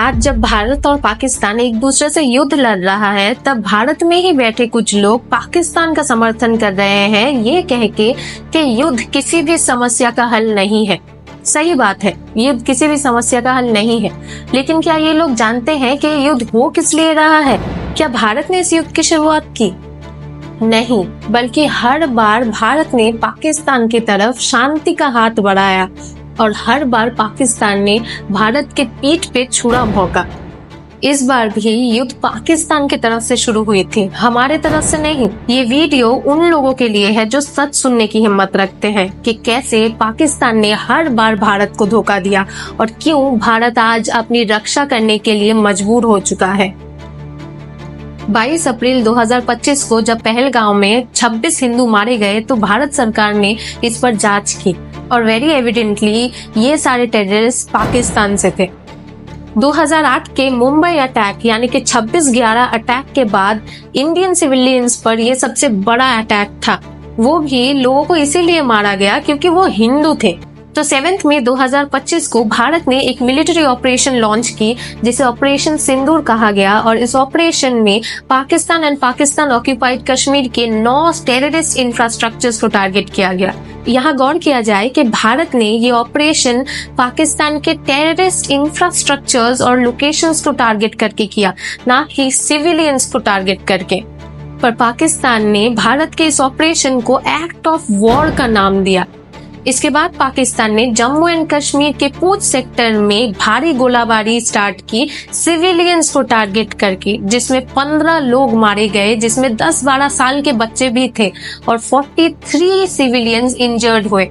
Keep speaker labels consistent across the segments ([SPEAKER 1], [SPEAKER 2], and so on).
[SPEAKER 1] आज जब भारत और पाकिस्तान एक दूसरे से युद्ध लड़ रहा है, तब भारत में ही बैठे कुछ लोग पाकिस्तान का समर्थन कर रहे हैं, ये कह के कि युद्ध किसी भी समस्या का हल नहीं है। सही बात है, युद्ध किसी भी समस्या का हल नहीं है, लेकिन क्या ये लोग जानते हैं कि युद्ध हो किस लिए रहा है? क्या भारत ने इस युद्ध की शुरुआत की? नहीं, बल्कि हर बार भारत ने पाकिस्तान की तरफ शांति का हाथ बढ़ाया और हर बार पाकिस्तान ने भारत के पीठ पे छुरा भोंका। इस बार भी युद्ध पाकिस्तान की तरफ से शुरू हुई थी, हमारे तरफ से नहीं। ये वीडियो उन लोगों के लिए है जो सच सुनने की हिम्मत रखते हैं कि कैसे पाकिस्तान ने हर बार भारत को धोखा दिया और क्यों भारत आज अपनी रक्षा करने के लिए मजबूर हो चुका है। 22 अप्रैल 2025 को जब पहलगांव में 26 हिंदू मारे गए तो भारत सरकार ने इस पर जांच की और वेरी एविडेंटली ये सारे टेररिस्ट पाकिस्तान से थे। 2008 के मुंबई अटैक यानी कि 26/11 अटैक के बाद इंडियन सिविलियंस पर यह सबसे बड़ा अटैक था। वो भी लोगों को इसीलिए मारा गया क्योंकि वो हिंदू थे। तो 7 मई 2025 को भारत ने एक मिलिट्री ऑपरेशन लॉन्च की जिसे ऑपरेशन सिंदूर कहा गया और इस ऑपरेशन में पाकिस्तान एंड पाकिस्तान ऑक्यूपाइड कश्मीर के 9 टेररिस्ट इंफ्रास्ट्रक्चर्स को टारगेट किया गया। यहाँ गौर किया जाए कि भारत ने ये ऑपरेशन पाकिस्तान के टेररिस्ट इंफ्रास्ट्रक्चर्स और लोकेशंस को टारगेट करके किया, ना कि सिविलियंस को टारगेट करके। पर पाकिस्तान ने भारत के इस ऑपरेशन को एक्ट ऑफ वॉर का नाम दिया। इसके बाद पाकिस्तान ने जम्मू एंड कश्मीर के पूंछ सेक्टर में भारी गोलाबारी स्टार्ट की सिविलियंस को टारगेट करके, जिसमें 15 लोग मारे गए, जिसमें 10-12 साल के बच्चे भी थे और 43 सिविलियंस इंजर्ड हुए।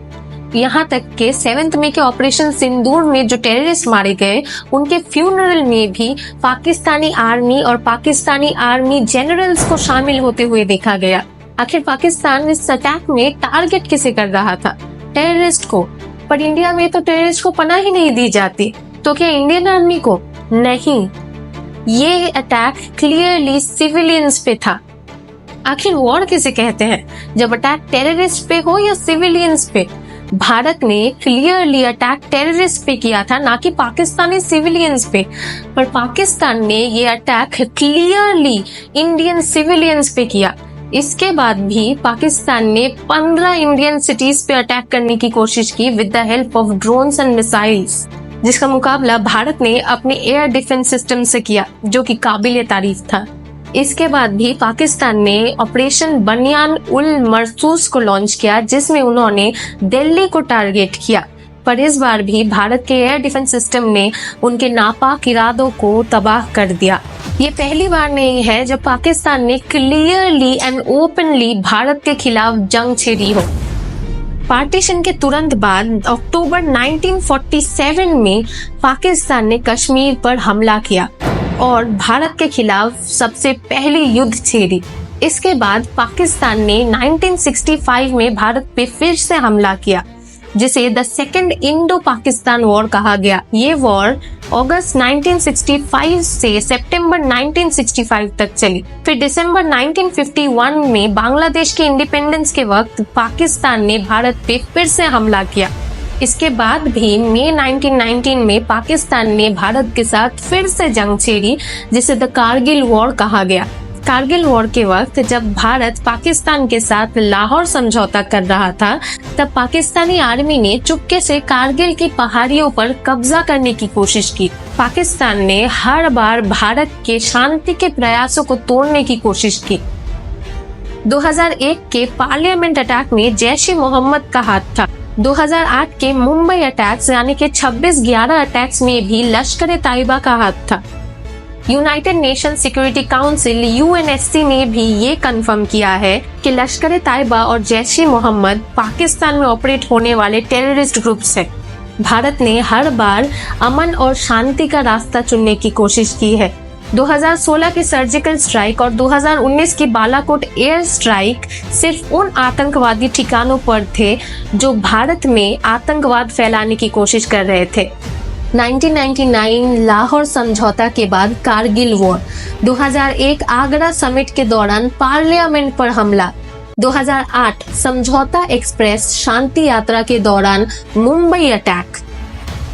[SPEAKER 1] यहाँ तक के 7 मई के ऑपरेशन सिंदूर में जो टेररिस्ट मारे गए उनके फ्यूनरल में भी पाकिस्तानी आर्मी और पाकिस्तानी आर्मी जनरल्स को शामिल होते हुए देखा गया। आखिर पाकिस्तान इस अटैक में टारगेट किसे कर रहा था? टेररिस्ट को। पर इंडिया में तो टेररिस्ट को पनाह ही नहीं दी जाती, तो क्या इंडियन आर्मी को? नहीं, ये अटैक क्लियरली सिविलियंस पे था। आखिर वॉर किसे कहते हैं, जब अटैक टेररिस्ट पे हो या सिविलियंस पे? भारत ने क्लियरली अटैक टेररिस्ट पे किया था, ना कि पाकिस्तानी सिविलियंस पे। पर पाकिस्तान ने ये अटैक क्लियरली इंडियन सिविलियंस पे किया। इसके बाद भी पाकिस्तान ने 15 इंडियन सिटीज पे अटैक करने की कोशिश की with the help of drones and missiles, जिसका मुकाबला भारत ने अपने एयर डिफेंस सिस्टम से किया, जो कि काबिल तारीफ था। इसके बाद भी पाकिस्तान ने ऑपरेशन बनियान उल मरसूस को लॉन्च किया, जिसमें उन्होंने दिल्ली को टारगेट किया। पर इस बार भी भारत के एयर डिफेंस सिस्टम ने उनके नापाक इरादों को तबाह कर दिया। ये पहली बार नहीं है जब पाकिस्तान ने क्लियरली एंड ओपनली भारत के खिलाफ जंग छेड़ी हो। पार्टीशन के तुरंत बाद अक्टूबर 1947 में पाकिस्तान ने कश्मीर पर हमला किया और भारत के खिलाफ सबसे पहली युद्ध छेड़ी। इसके बाद पाकिस्तान ने 1965 में भारत पे फिर से हमला किया, जिसे the second Indo Pakistan war कहा गया। ये वॉर अगस्त 1965 से सितंबर 1965 तक चली। फिर दिसंबर 1951 में बांग्लादेश के इंडिपेंडेंस के वक्त पाकिस्तान ने भारत पे फिर से हमला किया। इसके बाद भी मई 1919 में पाकिस्तान ने भारत के साथ फिर से जंग छेड़ी, जिसे द कारगिल वॉर कहा गया। कारगिल वॉर के वक्त जब भारत पाकिस्तान के साथ लाहौर समझौता कर रहा था, तब पाकिस्तानी आर्मी ने चुपके से कारगिल की पहाड़ियों पर कब्जा करने की कोशिश की। पाकिस्तान ने हर बार भारत के शांति के प्रयासों को तोड़ने की कोशिश की। 2001 के पार्लियामेंट अटैक में जैश-ए-मोहम्मद का हाथ था। 2008 के मुंबई अटैक्स यानी कि 26/11 अटैक्स में भी लश्कर-ए-तैयबा का हाथ था। United nation security council (UNSC) ने भी ये कंफर्म किया है कि लश्कर-ए-तैयबा और जैश-ए-मोहम्मद पाकिस्तान में ऑपरेट होने वाले टेररिस्ट ग्रुप्स हैं। भारत ने हर बार अमन और शांति का रास्ता चुनने की कोशिश की है। 2016 की सर्जिकल स्ट्राइक और 2019 की बालाकोट एयर स्ट्राइक सिर्फ उन आतंकवादी ठिकानों पर थे जो भारत में आतंकवाद फैलाने की कोशिश कर रहे थे। 1999 लाहौर समझौता के बाद कारगिल वॉर, 2001 आगरा समिट के दौरान पार्लियामेंट पर हमला, 2008 समझौता एक्सप्रेस शांति यात्रा के दौरान मुंबई अटैक,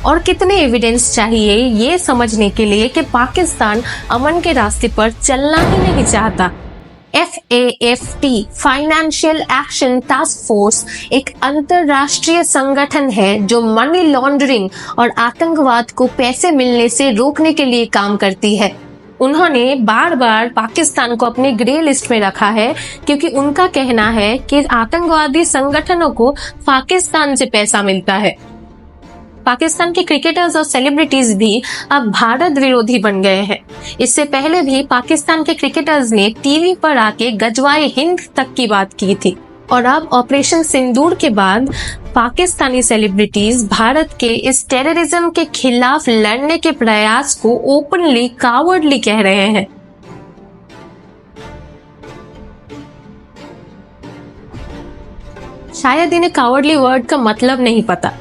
[SPEAKER 1] और कितने एविडेंस चाहिए ये समझने के लिए कि पाकिस्तान अमन के रास्ते पर चलना ही नहीं चाहता। FAFT financial action task force एक अंतरराष्ट्रीय संगठन है जो मनी लॉन्ड्रिंग और आतंकवाद को पैसे मिलने से रोकने के लिए काम करती है। उन्होंने बार बार पाकिस्तान को अपनी ग्रे लिस्ट में रखा है क्योंकि उनका कहना है कि आतंकवादी संगठनों को पाकिस्तान से पैसा मिलता है। पाकिस्तान के क्रिकेटर्स और सेलिब्रिटीज भी अब भारत विरोधी बन गए हैं। इससे पहले भी पाकिस्तान के क्रिकेटर्स ने टीवी पर आके गजवाए हिंद तक की बात की थी और अब ऑपरेशन सिंदूर के बाद पाकिस्तानी सेलिब्रिटीज भारत के इस टेररिज्म के खिलाफ लड़ने के प्रयास को ओपनली कावर्डली कह रहे हैं। शायद इन्हें कावर्डली वर्ड का मतलब नहीं पता।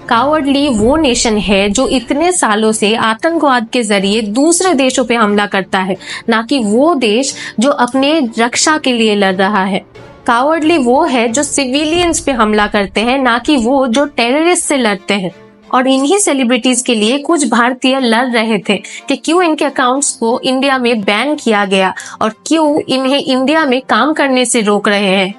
[SPEAKER 1] कावर्डली वो नेशन है जो इतने सालों से आतंकवाद के जरिए दूसरे देशों पे हमला करता है, ना कि वो देश जो अपने रक्षा के लिए लड़ रहा है। कावर्डली वो है जो सिविलियंस पे हमला करते हैं, ना कि वो जो टेररिस्ट से लड़ते हैं। और इन्हीं सेलिब्रिटीज के लिए कुछ भारतीय लड़ रहे थे कि क्यों इनके अकाउंट्स को इंडिया में बैन किया गया और क्यों इन्हें इंडिया में काम करने से रोक रहे हैं।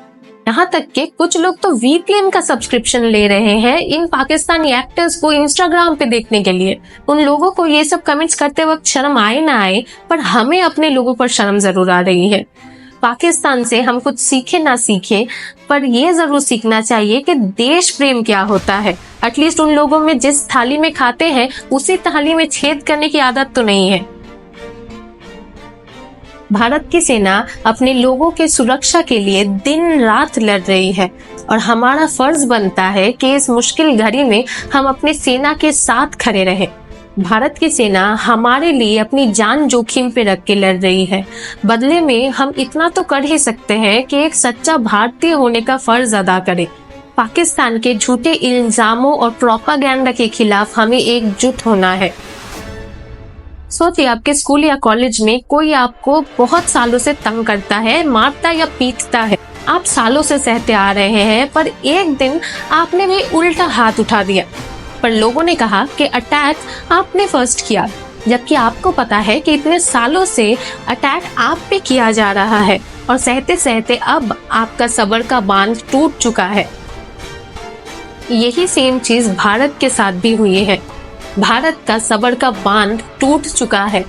[SPEAKER 1] यहाँ तक कि कुछ लोग तो VPN का सब्सक्रिप्शन ले रहे हैं इन पाकिस्तानी एक्टर्स को इंस्टाग्राम पे देखने के लिए। उन लोगों को ये सब कमेंट्स करते वक्त शर्म आए ना आए, पर हमें अपने लोगों पर शर्म जरूर आ रही है। पाकिस्तान से हम कुछ सीखे ना सीखे, पर ये जरूर सीखना चाहिए कि देश प्रेम क्या होता है। एटलीस्ट उन लोगों में जिस थाली में खाते हैं उसी थाली में छेद करने की आदत तो नहीं है। भारत की सेना अपने लोगों के सुरक्षा के लिए दिन रात लड़ रही है और हमारा फर्ज बनता है कि इस मुश्किल घड़ी में हम अपने सेना के साथ खड़े रहें। भारत की सेना हमारे लिए अपनी जान जोखिम पे रख के लड़ रही है। बदले में हम इतना तो कर ही सकते हैं कि एक सच्चा भारतीय होने का फर्ज अदा करें। पाकिस्तान के झूठे इल्जामों और प्रोपागेंडा के खिलाफ हमें एकजुट होना है। सोचिए आपके स्कूल या कॉलेज में कोई आपको बहुत सालों से तंग करता है, मारता या पीटता है। आप सालों से सहते आ रहे हैं, पर एक दिन आपने भी उल्टा हाथ उठा दिया, पर लोगों ने कहा कि अटैक आपने फर्स्ट किया, जबकि आपको पता है कि इतने सालों से अटैक आप पे किया जा रहा है और सहते सहते अब आपका सब्र का बांध टूट चुका है। यही सेम चीज भारत के साथ भी हुई है। भारत का सब्र का बांध टूट चुका है,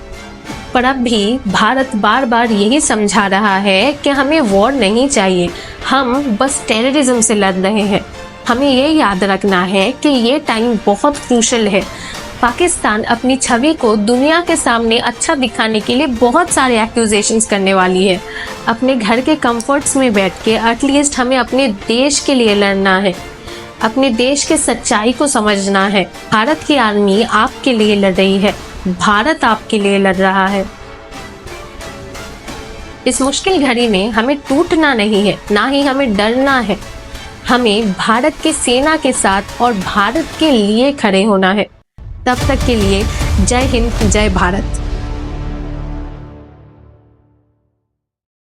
[SPEAKER 1] पर अब भी भारत बार बार यही समझा रहा है कि हमें वॉर नहीं चाहिए, हम बस टेररिज्म से लड़ रहे हैं। हमें ये याद रखना है कि ये टाइम बहुत क्रूशल है। पाकिस्तान अपनी छवि को दुनिया के सामने अच्छा दिखाने के लिए बहुत सारे एक्यूजेशंस करने वाली है। अपने घर के कंफर्ट्स में बैठ के एटलीस्ट हमें अपने देश के लिए लड़ना है, अपने देश के सच्चाई को समझना है। भारत की आर्मी आपके लिए लड़ रही है, भारत आपके लिए लड़ रहा है। इस मुश्किल घड़ी में हमें टूटना नहीं है, ना ही हमें डरना है। हमें भारत की सेना के साथ और भारत के लिए खड़े होना है। तब तक के लिए जय हिंद, जय भारत।